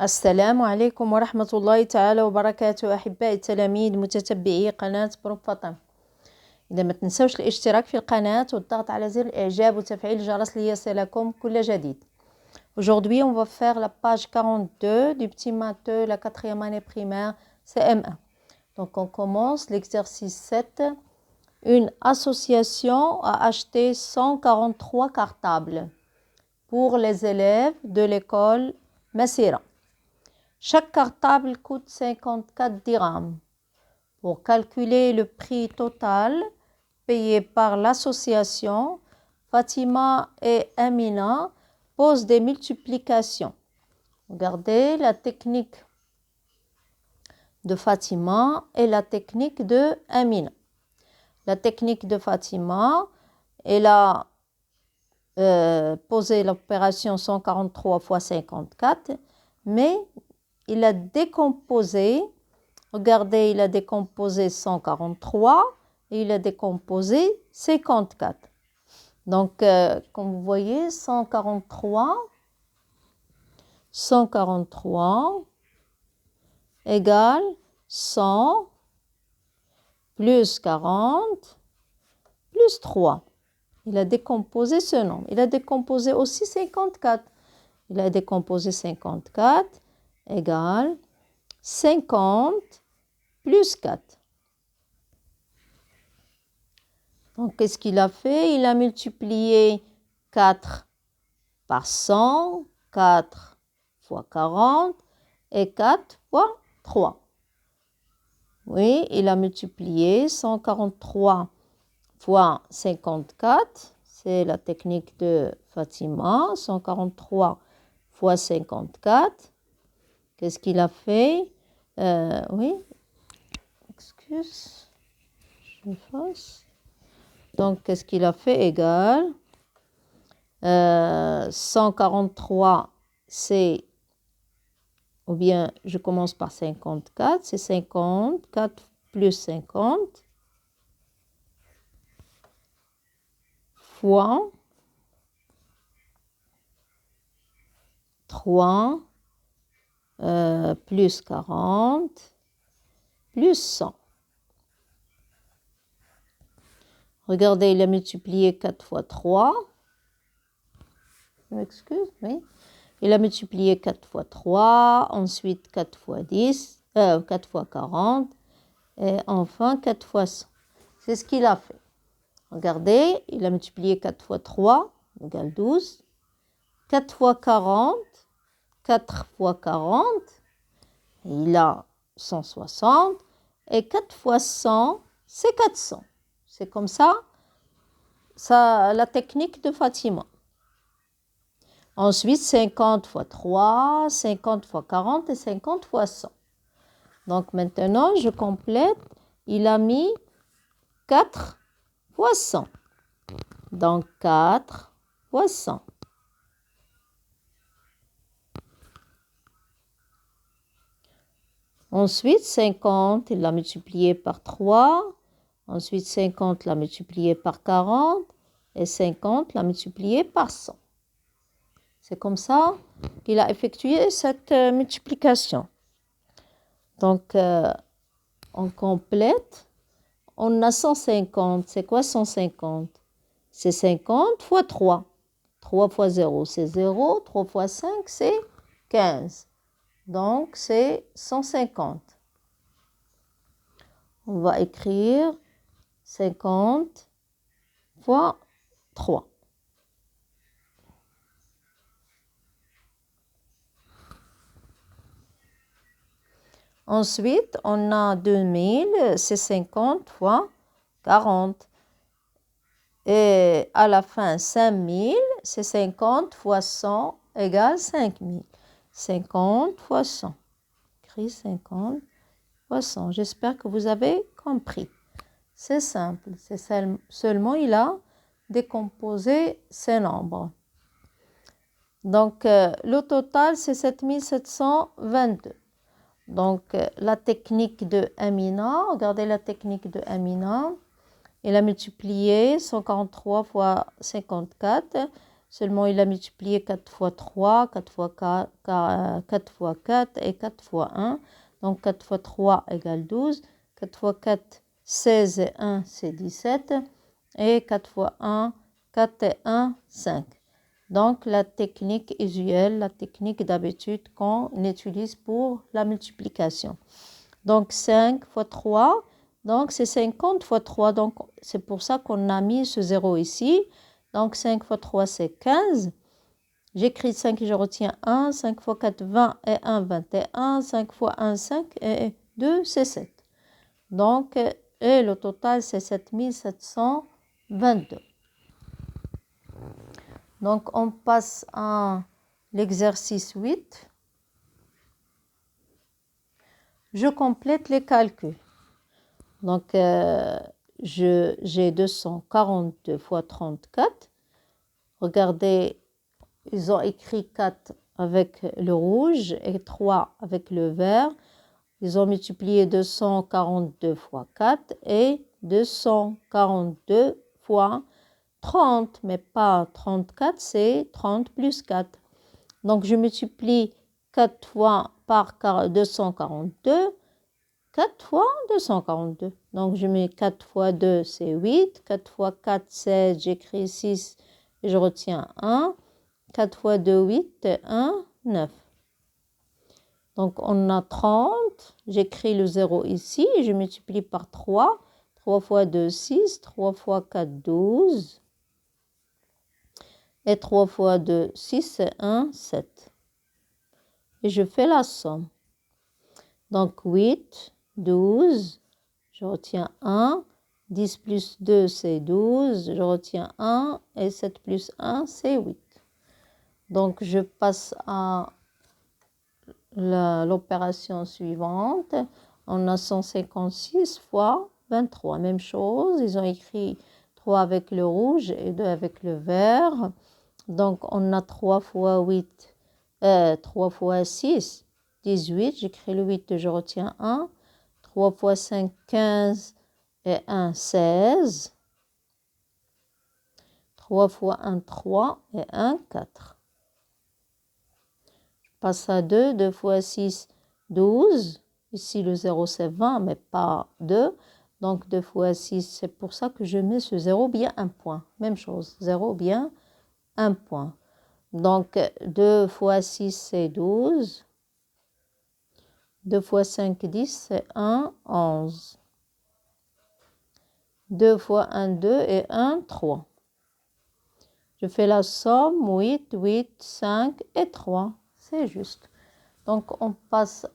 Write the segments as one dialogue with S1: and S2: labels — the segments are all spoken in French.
S1: السلام عليكم ورحمة الله تعالى وبركاته أحبائي التلاميذ متتبعي قناة بروف فاطمة. إذا ما تنسوش الاشتراك في القناة والضغط على زر الإعجاب وتفعيل الجرس ليصلكم كل جديد. Aujourd'hui, on va faire la page 42 du petit matheux, la 4e année primaire, CM1. Donc, on commence l'exercice 7. Une association a acheté 143 cartables pour les élèves de l'école Massira. Chaque cartable coûte 54 dirhams. Pour calculer le prix total payé par l'association, Fatima et Amina posent des multiplications. Regardez la technique de Fatima et la technique de Amina. La technique de Fatima, elle a posé l'opération 143 fois 54, mais il a décomposé, regardez, il a décomposé 143 et il a décomposé 54. Donc, comme vous voyez, 143 égale 100 plus 40 plus 3. Il a décomposé ce nombre. Il a décomposé aussi 54. Il a décomposé 54 égale 50 plus 4. Donc, qu'est-ce qu'il a fait? Il a multiplié 4 par 100, 4 fois 40 et 4 fois 3. Oui, il a multiplié 143 fois 54. C'est la technique de Fatima. 143 fois 54. Qu'est-ce qu'il a fait? Oui, excuse, je fasse. Donc, qu'est-ce qu'il a fait? Égal. 143, c'est, ou bien je commence par 54, c'est 54 plus 50 fois 3 plus 40 plus 100. Regardez, il a multiplié 4 fois 3. Je m'excuse, oui. Il a multiplié 4 fois 3, ensuite 4 fois 10, 4 fois 40, et enfin 4 fois 100. C'est ce qu'il a fait. Regardez, il a multiplié 4 fois 3, égale 12. 4 fois 40, 4 fois 40, il a 160. Et 4 fois 100, c'est 400. C'est comme ça, la technique de Fatima. Ensuite, 50 fois 3, 50 fois 40 et 50 fois 100. Donc maintenant, je complète. Il a mis 4 fois 100. Donc 4 fois 100. Ensuite, 50, il l'a multiplié par 3. Ensuite, 50 l'a multiplié par 40. Et 50 l'a multiplié par 100. C'est comme ça qu'il a effectué cette multiplication. Donc, on complète. On a 150. C'est quoi 150? C'est 50 fois 3. 3 fois 0, c'est 0. 3 fois 5, c'est 15. Donc, c'est 150. On va écrire 50 fois 3. Ensuite, on a 2000, c'est 50 fois 40. Et à la fin, 5000, c'est 50 fois 100 égale 5000. 50 fois 100. Écrit 50 fois 100. J'espère que vous avez compris. C'est simple. C'est seulement il a décomposé ces nombres. Donc, le total, c'est 7722. Donc, la technique de Amina, regardez la technique de Amina. Elle a multiplié 143 fois 54 Seulement, il a multiplié 4 fois 3, 4 fois 4, 4 fois 4 et 4 fois 1. Donc, 4 fois 3 égale 12. 4 fois 4, 16 et 1, c'est 17. Et 4 fois 1, 4 et 1, 5. Donc, la technique usuelle, la technique d'habitude qu'on utilise pour la multiplication. Donc, 5 fois 3, donc c'est 50 fois 3. Donc, c'est pour ça qu'on a mis ce 0 ici. Donc, 5 fois 3, c'est 15. J'écris 5 et je retiens 1. 5 fois 4, 20 et 1, 21. 5 fois 1, 5 et 2, c'est 7. Donc, et le total, c'est 7722. Donc, on passe à l'exercice 8. Je complète les calculs. Donc, j'ai 242 fois 34. Regardez, ils ont écrit 4 avec le rouge et 3 avec le vert. Ils ont multiplié 242 fois 4 et 242 fois 30, mais pas 34, c'est 30 plus 4. Donc, je multiplie 4 fois par 242, 4 fois 242. Donc, je mets 4 fois 2, c'est 8. 4 fois 4, 16. J'écris 6 et je retiens 1. 4 fois 2, 8 et 1, 9. Donc, on a 30. J'écris le 0 ici. Je multiplie par 3. 3 fois 2, 6. 3 fois 4, 12. Et 3 fois 2, 6 et 1, 7. Et je fais la somme. Donc, 8, 12. Je retiens 1. 10 plus 2, c'est 12. Je retiens 1. Et 7 plus 1, c'est 8. Donc, je passe à l'opération suivante. On a 156 fois 23. Même chose. Ils ont écrit 3 avec le rouge et 2 avec le vert. Donc, on a 3 fois 8. 3 fois 6, 18. J'écris le 8 et je retiens 1. 3 fois 5, 15 et 1, 16. 3 fois 1, 3 et 1, 4. Je passe à 2. 2 fois 6, 12. Ici, le 0, c'est 20, mais pas 2. Donc, 2 fois 6, c'est pour ça que je mets ce 0 bien un point. Même chose, 0 bien un point. Donc, 2 fois 6, c'est 12. 2 fois 5, 10, c'est 1, 11. 2 fois 1, 2 et 1, 3. Je fais la somme, 8, 8, 5 et 3. C'est juste. Donc, on passe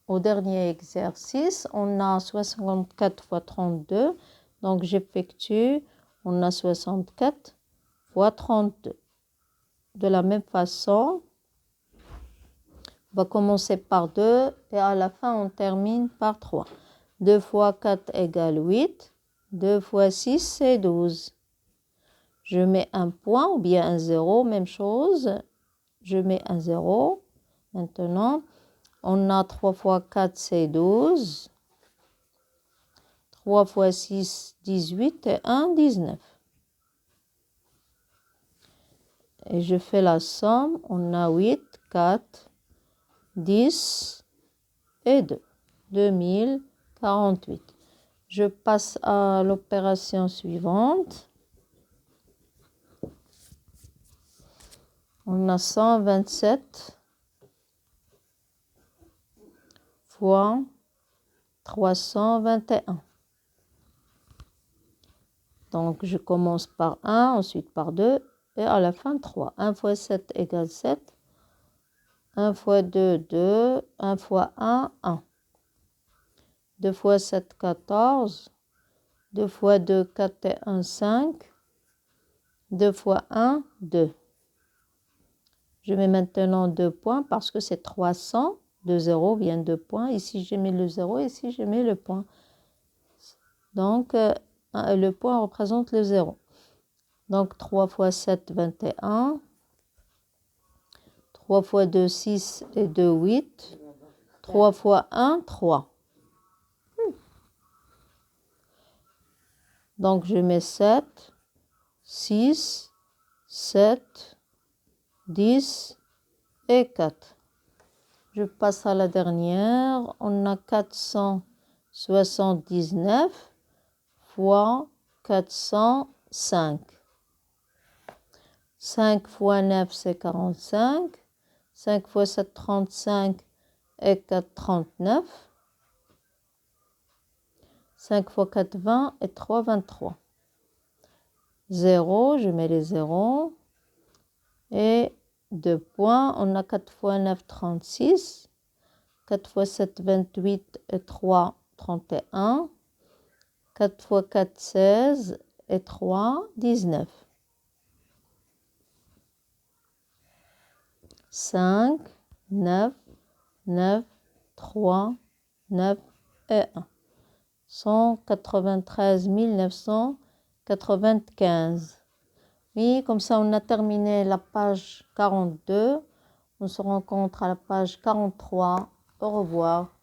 S1: au dernier exercice. On a 64 fois 32. Donc, j'effectue. On a 64 fois 32. De la même façon, on va commencer par 2 et à la fin, on termine par 3. 2 fois 4 égale 8. 2 fois 6, c'est 12. Je mets un point ou bien un 0, même chose. Je mets un 0. Maintenant, on a 3 fois 4, c'est 12. 3 fois 6, 18 et 1, 19. Et je fais la somme. On a 8, 4, 10 et 2. 2048. Je passe à l'opération suivante. On a 127 fois 321. Donc, je commence par 1, ensuite par 2 et à la fin 3. 1 fois 7 égale 7. 1 fois 2, 2. 1 fois 1, 1. 2 fois 7, 14. 2 fois 2, 4 et 1, 5. 2 fois 1, 2. Je mets maintenant 2 points parce que c'est 300. 2 0 vient 2 points. Ici, je mets le 0. Ici, je mets le point. Donc, le point représente le 0. Donc, 3 fois 7, 21. 3 fois 2, 6 et 2, 8. 3 fois 1, 3. Donc, je mets 7, 6, 7, 10 et 4. Je passe à la dernière. On a 479 fois 405. 5 fois 9, c'est 45. 5 fois 7, 35 et 4, 39. 5 fois 4, 20 et 3, 23. 0, je mets les 0. Et 2 points, on a 4 fois 9, 36. 4 fois 7, 28 et 3, 31. 4 fois 4, 16 et 3, 19. 5, 9, 9, 3, 9 et 1. 193 995. Oui, comme ça, on a terminé la page 42. On se rencontre à la page 43. Au revoir.